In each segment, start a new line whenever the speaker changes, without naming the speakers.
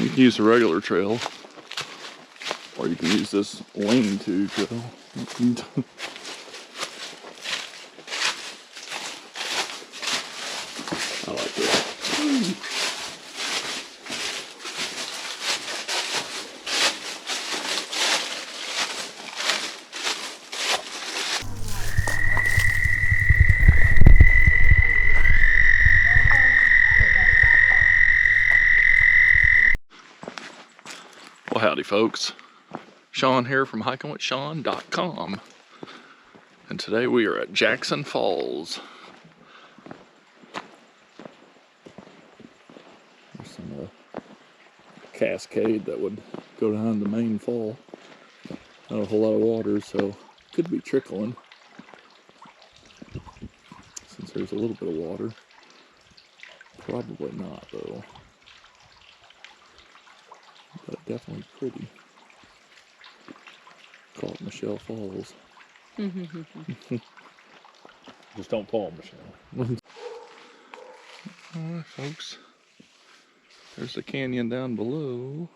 You can use the regular trail, or you can use this lean-to trail. I like it. Well, howdy folks. Shawn here from hikingwithshawn.com. And today we are at Jackson Falls. There's some cascade that would go down the main fall. Not a whole lot of water, so could be trickling. Since there's a little bit of water. Probably not though. But definitely pretty. Call it Michelle Falls.
Just don't fall, Michelle.
Alright folks, there's the canyon down below.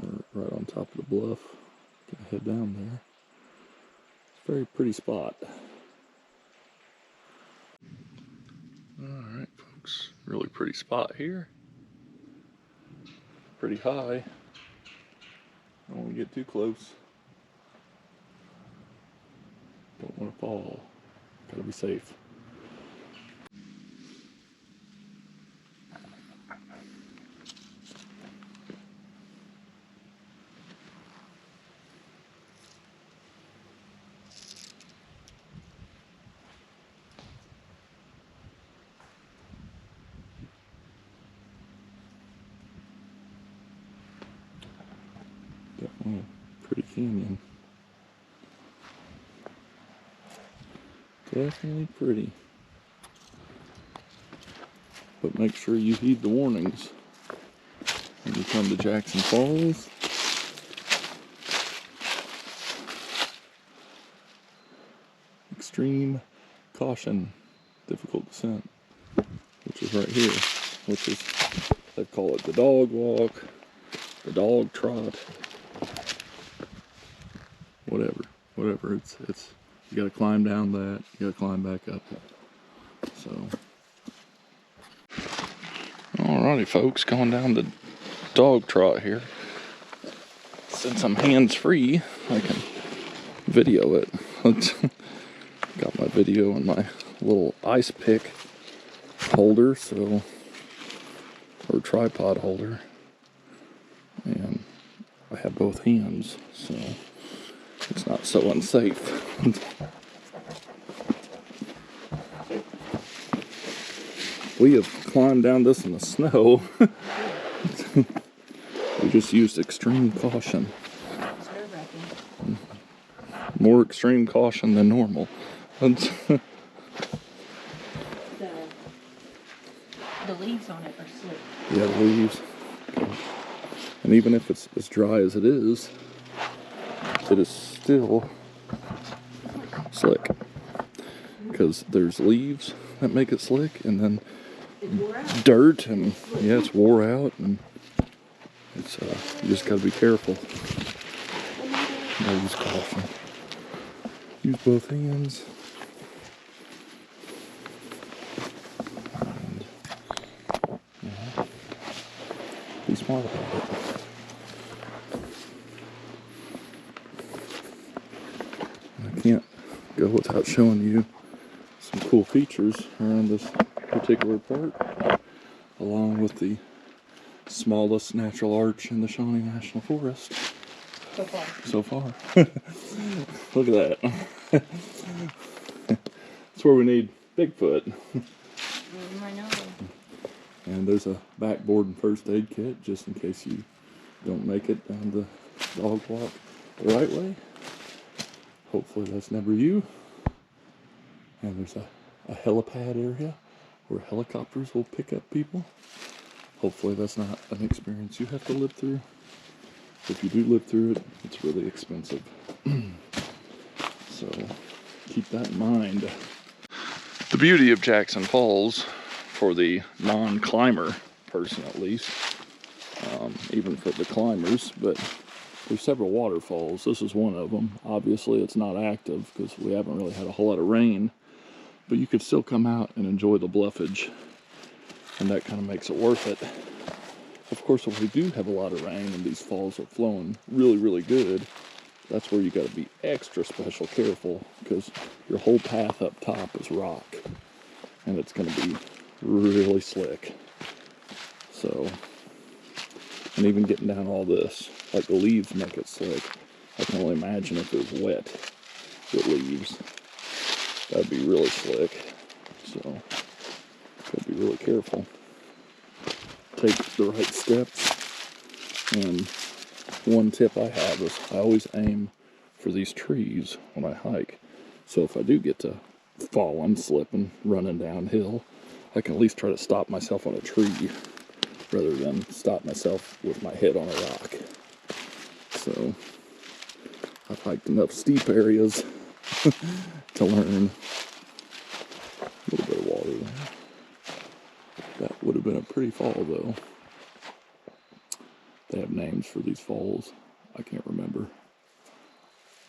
We're right on top of the bluff. Gonna head down there. It's a very pretty spot. Alright folks, really pretty spot here. Pretty high. I don't want to get too close. Don't want to fall. Gotta be safe. Definitely a pretty canyon. Definitely pretty. But make sure you heed the warnings when you come to Jackson Falls. Extreme caution, difficult descent, which is right here, which is, they call it the dog walk, the dog trot. Whatever, it's you gotta climb down that, you gotta climb back up it. So, alrighty folks, going down the dog trot here. Since I'm hands-free, I can video it. Got my video in my little ice pick holder, so, or tripod holder, and I have both hands, so it's not so unsafe. We have climbed down this in the snow. We just used extreme caution. More extreme caution than normal.
The leaves on it are slick.
Yeah, the leaves. And even if it's as dry as it is still slick, because there's leaves that make it slick, and then dirt, and yeah, it's wore out, and it's you just gotta be careful. Use caution. Use both hands. And, yeah, be smart about it. I can't go without showing you some cool features around this particular part, along with the smallest natural arch in the Shawnee National Forest. So far. Look at that. That's where we need Bigfoot.
I know.
And there's a backboard and first aid kit just in case you don't make it down the dog walk the right way. Hopefully that's never you. And there's a helipad area where helicopters will pick up people. Hopefully that's not an experience you have to live through. If you do live through it, it's really expensive. So keep that in mind. The beauty of Jackson Falls, for the non-climber person at least, even for the climbers, but there's several waterfalls. This is one of them. Obviously, it's not active because we haven't really had a whole lot of rain, but you could still come out and enjoy the bluffage, and that kind of makes it worth it. Of course, if we do have a lot of rain and these falls are flowing really, really good, that's where you got to be extra special careful, because your whole path up top is rock, and it's going to be really slick. So, and even getting down all this, like the leaves make it slick. I can only imagine if it was wet with leaves. That'd be really slick. So, gotta be really careful. Take the right steps. And one tip I have is I always aim for these trees when I hike. So if I do get to falling, slipping, running downhill, I can at least try to stop myself on a tree rather than stop myself with my head on a rock. So I've hiked enough steep areas to learn. A little bit of water there. That would have been a pretty fall though. They have names for these falls. I can't remember.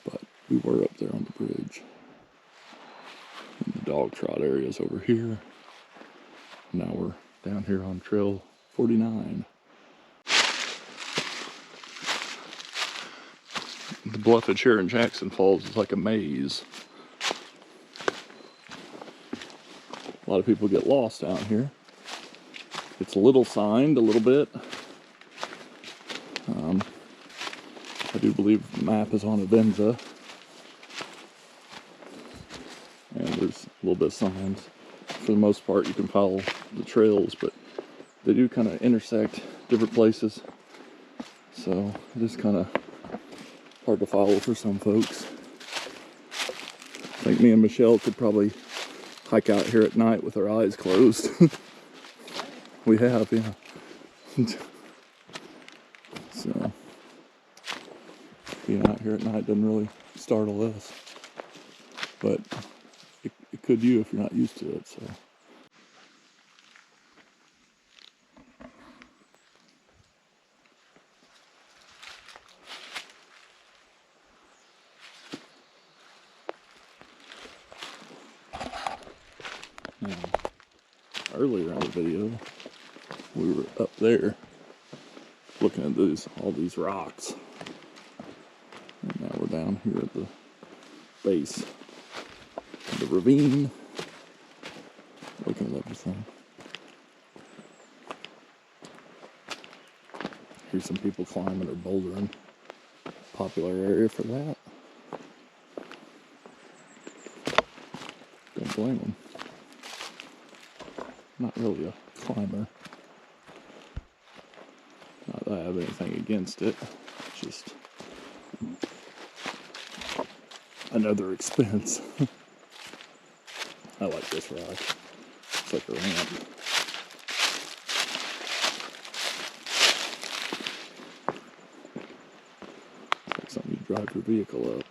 But we were up there on the bridge. And the dog trot area is over here. Now we're down here on Trail 49. The bluffage here in Jackson Falls is like a maze. A lot of people get lost out here. It's a little signed a little bit. I do believe the map is on Avenza. And there's a little bit of signs. For the most part, you can follow the trails, but they do kind of intersect different places. So it is kind of hard to follow for some folks. I think me and Michelle could probably hike out here at night with our eyes closed. We have, yeah. So being out here at night doesn't really startle us, but it could you if you're not used to it. So now, earlier in the video, we were up there looking at all these rocks. And now we're down here at the base of the ravine, looking at everything. Here's some people climbing or bouldering. Popular area for that. Don't blame them. Not really a climber. Not that I have anything against it. Just another expense. I like this rock. It's like a ramp. It's like something you drive your vehicle up.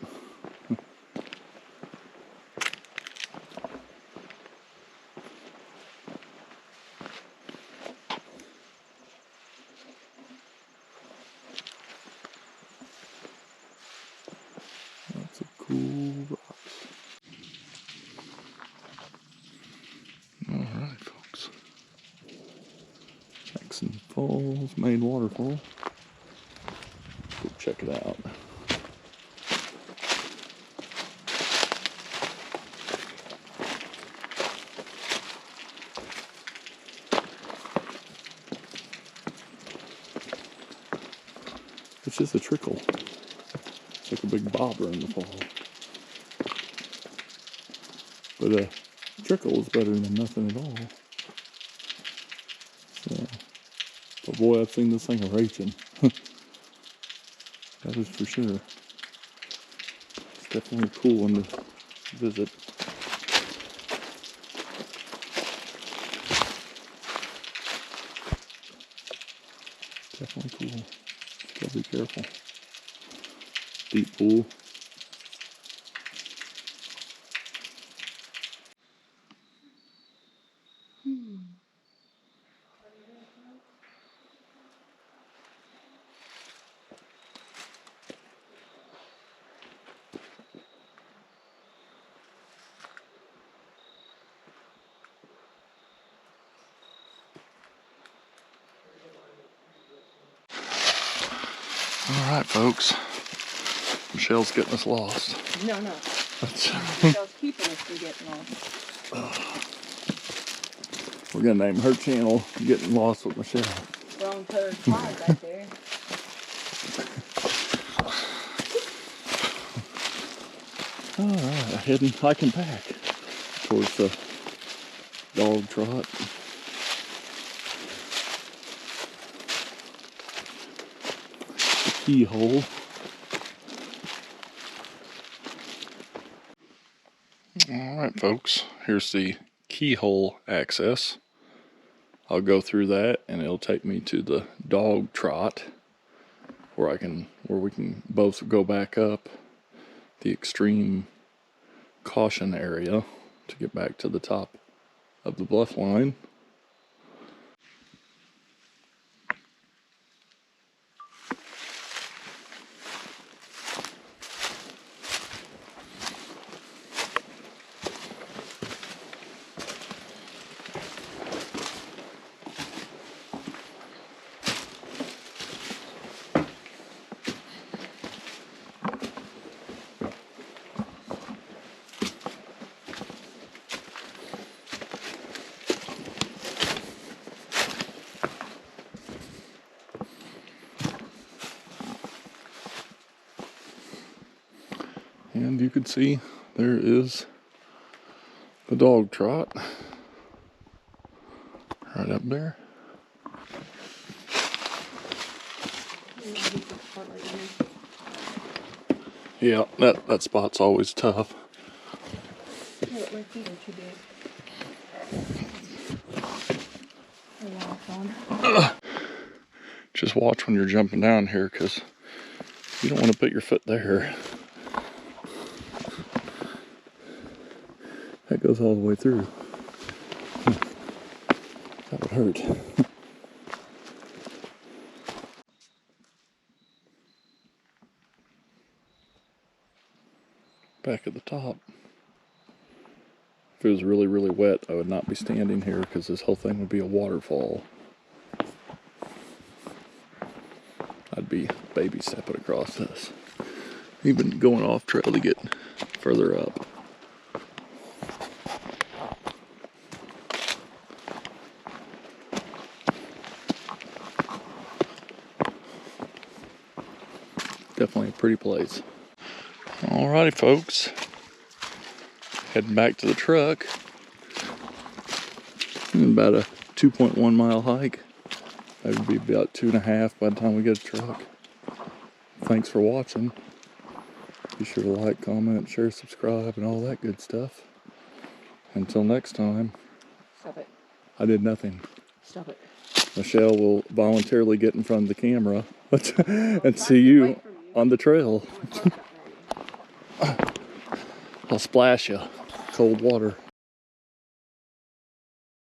Lots of cool rocks. Alright, folks. Jackson Falls, main waterfall. Go check it out. It's just a trickle. It's like a big bobber in the fall. But a trickle is better than nothing at all. So, but boy, I've seen this thing a-raging. That is for sure. It's definitely a cool one to visit. Definitely cool. Gotta be careful. Deep pool. Alright, folks. Michelle's getting us lost.
No. Michelle's keeping us from getting lost.
We're gonna name her channel Getting Lost with Michelle.
Wrong color Clyde back there.
Alright, heading hiking back towards the dog trot. The Keyhole. Alright, folks, here's the Keyhole access. I'll go through that and it'll take me to the dog trot where we can both go back up the extreme caution area to get back to the top of the bluff line. And you can see there is the dog trot right up there. Yeah, that spot's always tough.
Look, my feet are too big.
Just watch when you're jumping down here, because you don't want to put your foot there. That goes all the way through. That would hurt. Back at the top. If it was really, really wet, I would not be standing here because this whole thing would be a waterfall. I'd be baby stepping across this. Even going off trail to get further up. Definitely a pretty place. Alrighty, folks. Heading back to the truck. About a 2.1 mile hike. That would be about 2.5 by the time we get to the truck. Thanks for watching. Be sure to like, comment, share, subscribe, and all that good stuff. Until next time.
Stop it.
I did nothing.
Stop it.
Michelle will voluntarily get in front of the camera and see you on the trail. I'll splash you. Cold water.